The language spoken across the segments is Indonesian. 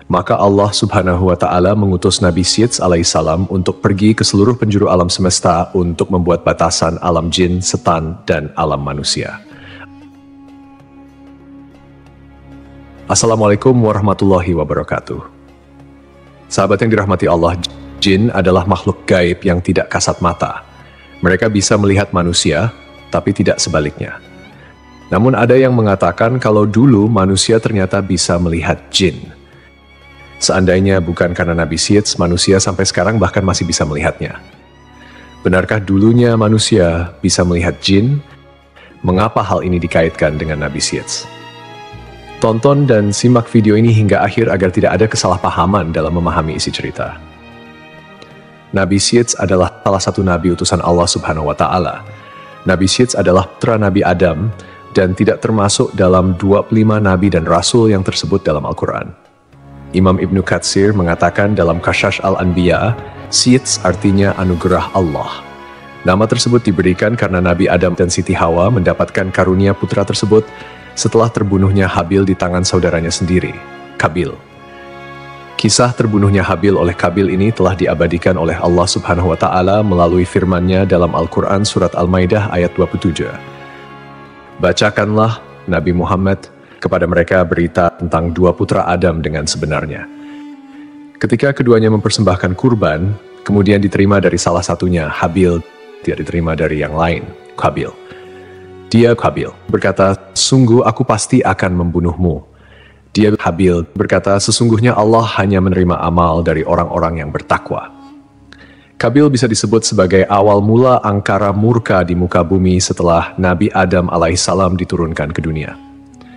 Maka Allah Subhanahu wa Ta'ala mengutus Nabi Syeds alaihissalam untuk pergi ke seluruh penjuru alam semesta untuk membuat batasan alam jin, setan, dan alam manusia. Assalamualaikum warahmatullahi wabarakatuh. Sahabat yang dirahmati Allah, jin adalah makhluk gaib yang tidak kasat mata. Mereka bisa melihat manusia, tapi tidak sebaliknya. Namun ada yang mengatakan kalau dulu manusia ternyata bisa melihat jin. Seandainya bukan karena Nabi Syeds, manusia sampai sekarang bahkan masih bisa melihatnya. Benarkah dulunya manusia bisa melihat jin? Mengapa hal ini dikaitkan dengan Nabi Syeds? Tonton dan simak video ini hingga akhir agar tidak ada kesalahpahaman dalam memahami isi cerita. Nabi Syeds adalah salah satu nabi utusan Allah Subhanahu wa Ta'ala. Nabi Syeds adalah putra Nabi Adam dan tidak termasuk dalam 25 nabi dan rasul yang tersebut dalam Al-Quran. Imam Ibnu Katsir mengatakan dalam Qasas Al-Anbiya, Syeds artinya anugerah Allah. Nama tersebut diberikan karena Nabi Adam dan Siti Hawa mendapatkan karunia putra tersebut setelah terbunuhnya Habil di tangan saudaranya sendiri, Qabil. Kisah terbunuhnya Habil oleh Qabil ini telah diabadikan oleh Allah Subhanahu wa Ta'ala melalui firman-Nya dalam Al-Quran Surat Al-Maidah ayat 27. Bacakanlah Nabi Muhammad kepada mereka berita tentang dua putra Adam dengan sebenarnya. Ketika keduanya mempersembahkan kurban, kemudian diterima dari salah satunya, Habil, tidak diterima dari yang lain, Qabil. Dia, Qabil, berkata, sungguh aku pasti akan membunuhmu. Dia, Habil, berkata, sesungguhnya Allah hanya menerima amal dari orang-orang yang bertakwa. Qabil bisa disebut sebagai awal mula angkara murka di muka bumi setelah Nabi Adam alaihissalam diturunkan ke dunia.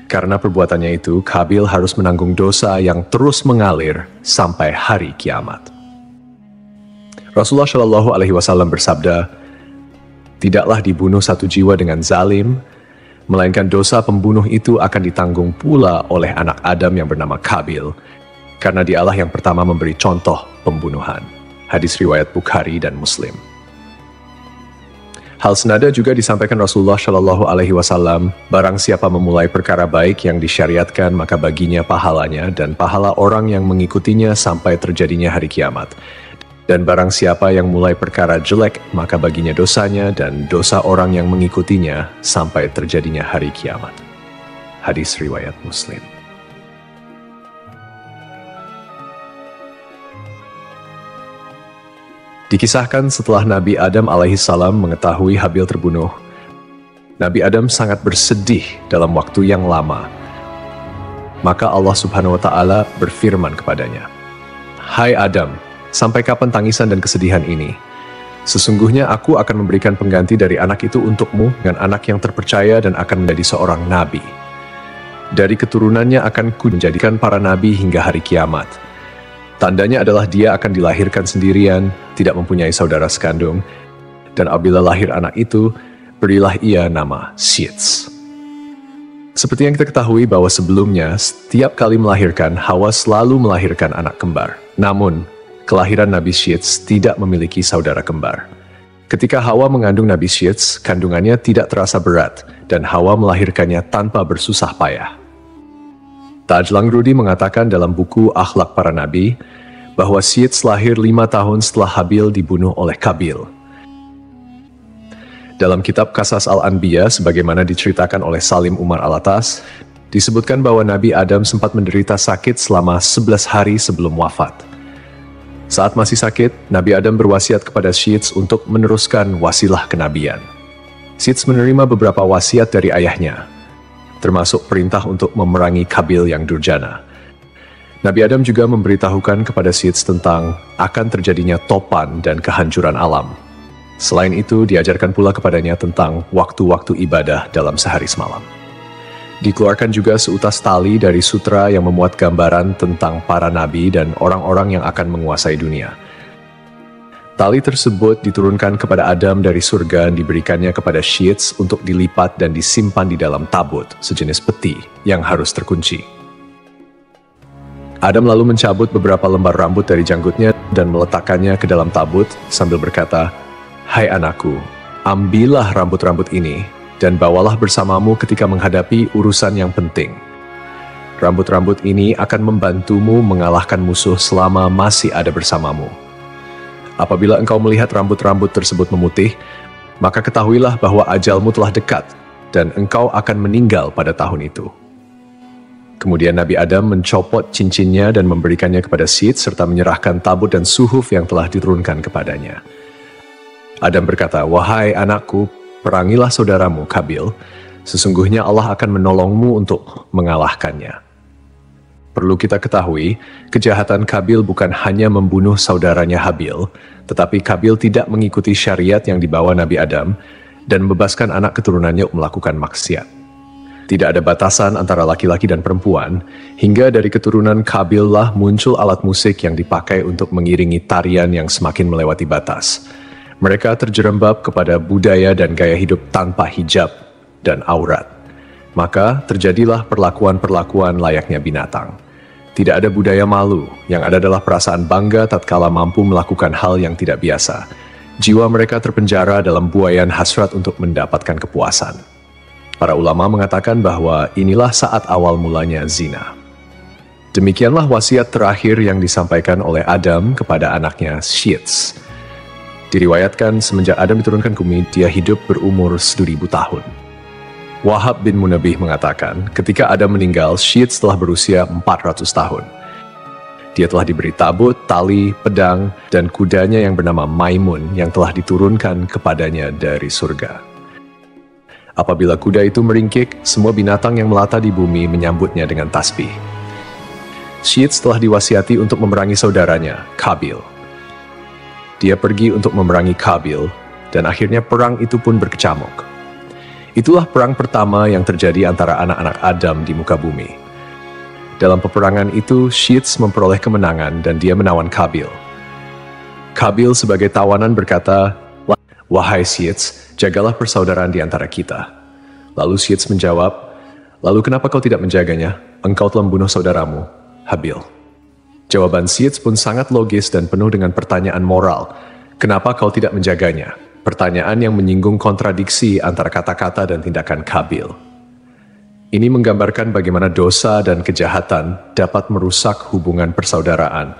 Karena perbuatannya itu, Qabil harus menanggung dosa yang terus mengalir sampai hari kiamat. Rasulullah Shallallahu Alaihi Wasallam bersabda, tidaklah dibunuh satu jiwa dengan zalim, melainkan dosa pembunuh itu akan ditanggung pula oleh anak Adam yang bernama Qabil, karena dialah yang pertama memberi contoh pembunuhan. Hadis riwayat Bukhari dan Muslim. Hal senada juga disampaikan Rasulullah Shallallahu Alaihi Wasallam, barang siapa memulai perkara baik yang disyariatkan maka baginya pahalanya dan pahala orang yang mengikutinya sampai terjadinya hari kiamat. Dan barang siapa yang mulai perkara jelek maka baginya dosanya dan dosa orang yang mengikutinya sampai terjadinya hari kiamat. Hadis riwayat Muslim. Dikisahkan setelah Nabi Adam alaihissalam mengetahui Habil terbunuh, Nabi Adam sangat bersedih dalam waktu yang lama. Maka Allah Subhanahu wa Ta'ala berfirman kepadanya, hai Adam, sampai kapan tangisan dan kesedihan ini? Sesungguhnya aku akan memberikan pengganti dari anak itu untukmu dengan anak yang terpercaya dan akan menjadi seorang nabi. Dari keturunannya akan kunjadikan para nabi hingga hari kiamat. Tandanya adalah dia akan dilahirkan sendirian, tidak mempunyai saudara sekandung, dan apabila lahir anak itu, berilah ia nama Syeds. Seperti yang kita ketahui bahwa sebelumnya, setiap kali melahirkan, Hawa selalu melahirkan anak kembar. Namun, kelahiran Nabi Syeds tidak memiliki saudara kembar. Ketika Hawa mengandung Nabi Syeds, kandungannya tidak terasa berat, dan Hawa melahirkannya tanpa bersusah payah. Taj Langrudi mengatakan dalam buku Akhlak Para Nabi bahwa Syeds lahir 5 tahun setelah Habil dibunuh oleh Qabil. Dalam kitab Qasas Al-Anbiya, sebagaimana diceritakan oleh Salim Umar Alatas, disebutkan bahwa Nabi Adam sempat menderita sakit selama 11 hari sebelum wafat. Saat masih sakit, Nabi Adam berwasiat kepada Syeds untuk meneruskan wasilah kenabian. Syeds menerima beberapa wasiat dari ayahnya, termasuk perintah untuk memerangi Qabil yang durjana. Nabi Adam juga memberitahukan kepada Syeds tentang akan terjadinya topan dan kehancuran alam. Selain itu, diajarkan pula kepadanya tentang waktu-waktu ibadah dalam sehari semalam. Dikeluarkan juga seutas tali dari sutra yang memuat gambaran tentang para nabi dan orang-orang yang akan menguasai dunia. Tali tersebut diturunkan kepada Adam dari surga dan diberikannya kepada Syeds untuk dilipat dan disimpan di dalam tabut, sejenis peti yang harus terkunci. Adam lalu mencabut beberapa lembar rambut dari janggutnya dan meletakkannya ke dalam tabut sambil berkata, hai anakku, ambillah rambut-rambut ini dan bawalah bersamamu ketika menghadapi urusan yang penting. Rambut-rambut ini akan membantumu mengalahkan musuh selama masih ada bersamamu. Apabila engkau melihat rambut-rambut tersebut memutih, maka ketahuilah bahwa ajalmu telah dekat dan engkau akan meninggal pada tahun itu. Kemudian Nabi Adam mencopot cincinnya dan memberikannya kepada Syed serta menyerahkan tabut dan suhuf yang telah diturunkan kepadanya. Adam berkata, "Wahai anakku, perangilah saudaramu Kabil. Sesungguhnya Allah akan menolongmu untuk mengalahkannya." Perlu kita ketahui, kejahatan Kabil bukan hanya membunuh saudaranya Habil, tetapi Kabil tidak mengikuti syariat yang dibawa Nabi Adam dan membebaskan anak keturunannya melakukan maksiat. Tidak ada batasan antara laki-laki dan perempuan, hingga dari keturunan Kabil lah muncul alat musik yang dipakai untuk mengiringi tarian yang semakin melewati batas. Mereka terjerembab kepada budaya dan gaya hidup tanpa hijab dan aurat. Maka terjadilah perlakuan-perlakuan layaknya binatang. Tidak ada budaya malu, yang ada adalah perasaan bangga tatkala mampu melakukan hal yang tidak biasa. Jiwa mereka terpenjara dalam buaian hasrat untuk mendapatkan kepuasan. Para ulama mengatakan bahwa inilah saat awal mulanya zina. Demikianlah wasiat terakhir yang disampaikan oleh Adam kepada anaknya Syed. Diriwayatkan semenjak Adam diturunkan ke bumi, dia hidup berumur 1000 tahun. Wahab bin Munabih mengatakan, ketika Adam meninggal, Syed telah berusia 400 tahun. Dia telah diberi tabut, tali, pedang, dan kudanya yang bernama Maimun yang telah diturunkan kepadanya dari surga. Apabila kuda itu meringkik, semua binatang yang melata di bumi menyambutnya dengan tasbih. Syed telah diwasiati untuk memerangi saudaranya, Kabil. Dia pergi untuk memerangi Kabil, dan akhirnya perang itu pun berkecamuk. Itulah perang pertama yang terjadi antara anak-anak Adam di muka bumi. Dalam peperangan itu, Syed memperoleh kemenangan dan dia menawan Kabil. Kabil sebagai tawanan berkata, "Wahai Syed, jagalah persaudaraan di antara kita." Lalu Syed menjawab, "Lalu kenapa kau tidak menjaganya? Engkau telah membunuh saudaramu, Habil." Jawaban Syed pun sangat logis dan penuh dengan pertanyaan moral. Kenapa kau tidak menjaganya? Pertanyaan yang menyinggung kontradiksi antara kata-kata dan tindakan Kabil. Ini menggambarkan bagaimana dosa dan kejahatan dapat merusak hubungan persaudaraan,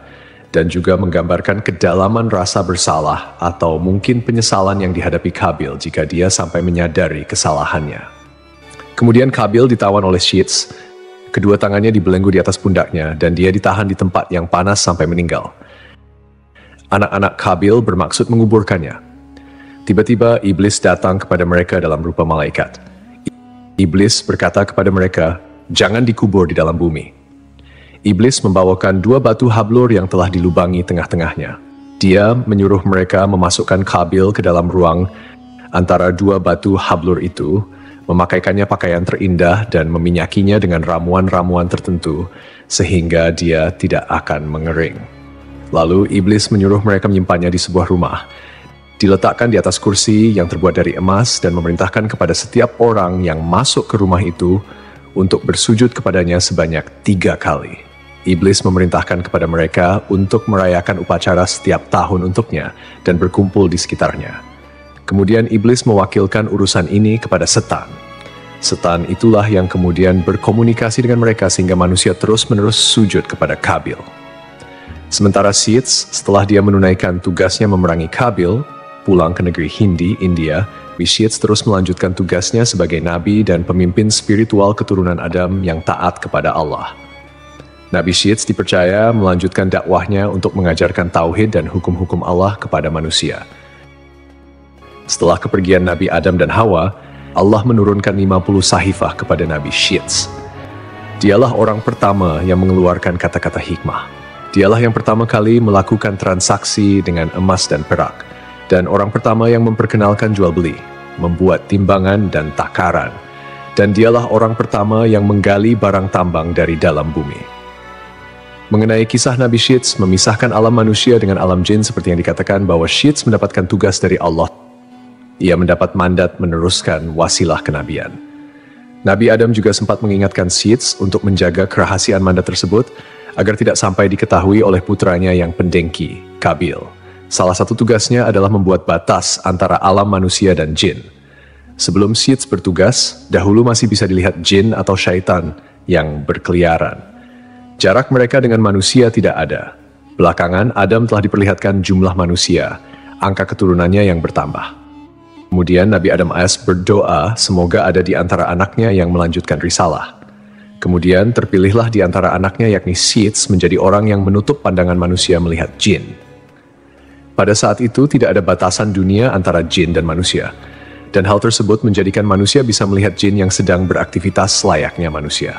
dan juga menggambarkan kedalaman rasa bersalah atau mungkin penyesalan yang dihadapi Kabil jika dia sampai menyadari kesalahannya. Kemudian Kabil ditawan oleh Syed, kedua tangannya dibelenggu di atas pundaknya dan dia ditahan di tempat yang panas sampai meninggal. Anak-anak Kabil bermaksud menguburkannya. Tiba-tiba iblis datang kepada mereka dalam rupa malaikat. Iblis berkata kepada mereka, "Jangan dikubur di dalam bumi." Iblis membawakan 2 batu hablur yang telah dilubangi tengah-tengahnya. Dia menyuruh mereka memasukkan Kabil ke dalam ruang antara 2 batu hablur itu, memakaikannya pakaian terindah dan meminyakinya dengan ramuan-ramuan tertentu, sehingga dia tidak akan mengering. Lalu iblis menyuruh mereka menyimpannya di sebuah rumah. Diletakkan di atas kursi yang terbuat dari emas dan memerintahkan kepada setiap orang yang masuk ke rumah itu untuk bersujud kepadanya sebanyak 3 kali. Iblis memerintahkan kepada mereka untuk merayakan upacara setiap tahun untuknya dan berkumpul di sekitarnya. Kemudian iblis mewakilkan urusan ini kepada setan. Setan itulah yang kemudian berkomunikasi dengan mereka sehingga manusia terus-menerus sujud kepada Kabil. Sementara Syed, setelah dia menunaikan tugasnya memerangi Kabil, pulang ke negeri Hindi, India, Syed terus melanjutkan tugasnya sebagai nabi dan pemimpin spiritual keturunan Adam yang taat kepada Allah. Nabi Syed dipercaya melanjutkan dakwahnya untuk mengajarkan tauhid dan hukum-hukum Allah kepada manusia. Setelah kepergian Nabi Adam dan Hawa, Allah menurunkan 50 sahifah kepada Nabi Syed. Dialah orang pertama yang mengeluarkan kata-kata hikmah. Dialah yang pertama kali melakukan transaksi dengan emas dan perak, dan orang pertama yang memperkenalkan jual beli, membuat timbangan dan takaran, dan dialah orang pertama yang menggali barang tambang dari dalam bumi. Mengenai kisah Nabi Syed memisahkan alam manusia dengan alam jin seperti yang dikatakan bahwa Syed mendapatkan tugas dari Allah. Ia mendapat mandat meneruskan wasilah kenabian. Nabi Adam juga sempat mengingatkan Syed untuk menjaga kerahasiaan mandat tersebut agar tidak sampai diketahui oleh putranya yang pendengki, Kabil. Salah satu tugasnya adalah membuat batas antara alam manusia dan jin. Sebelum Syed bertugas, dahulu masih bisa dilihat jin atau syaitan yang berkeliaran. Jarak mereka dengan manusia tidak ada. Belakangan, Adam telah diperlihatkan jumlah manusia, angka keturunannya yang bertambah. Kemudian Nabi Adam AS berdoa semoga ada di antara anaknya yang melanjutkan risalah. Kemudian terpilihlah di antara anaknya yakni Sits menjadi orang yang menutup pandangan manusia melihat jin. Pada saat itu tidak ada batasan dunia antara jin dan manusia. Dan hal tersebut menjadikan manusia bisa melihat jin yang sedang beraktivitas layaknya manusia.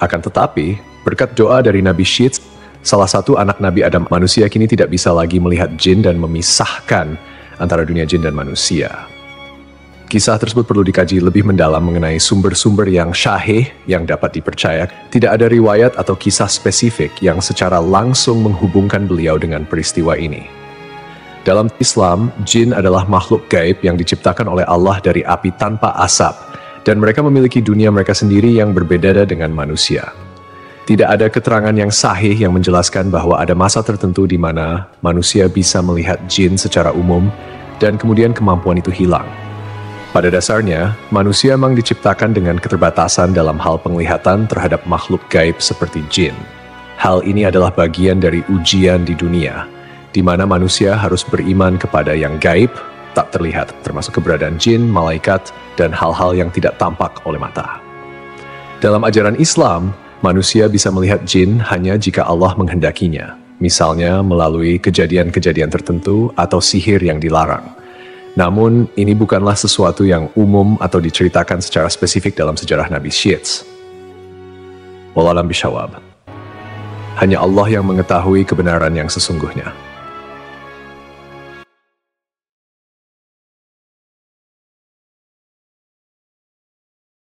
Akan tetapi, berkat doa dari Nabi Sits, salah satu anak Nabi Adam manusia kini tidak bisa lagi melihat jin dan memisahkan antara dunia jin dan manusia. Kisah tersebut perlu dikaji lebih mendalam mengenai sumber-sumber yang syahih yang dapat dipercaya. Tidak ada riwayat atau kisah spesifik yang secara langsung menghubungkan beliau dengan peristiwa ini. Dalam Islam, jin adalah makhluk gaib yang diciptakan oleh Allah dari api tanpa asap, dan mereka memiliki dunia mereka sendiri yang berbeda dengan manusia. Tidak ada keterangan yang sahih yang menjelaskan bahwa ada masa tertentu di mana manusia bisa melihat jin secara umum dan kemudian kemampuan itu hilang. Pada dasarnya, manusia memang diciptakan dengan keterbatasan dalam hal penglihatan terhadap makhluk gaib seperti jin. Hal ini adalah bagian dari ujian di dunia, di mana manusia harus beriman kepada yang gaib, tak terlihat, termasuk keberadaan jin, malaikat, dan hal-hal yang tidak tampak oleh mata. Dalam ajaran Islam, manusia bisa melihat jin hanya jika Allah menghendakinya, misalnya melalui kejadian-kejadian tertentu atau sihir yang dilarang. Namun, ini bukanlah sesuatu yang umum atau diceritakan secara spesifik dalam sejarah Nabi Sits. Wallahu a'lam bishawab. Hanya Allah yang mengetahui kebenaran yang sesungguhnya.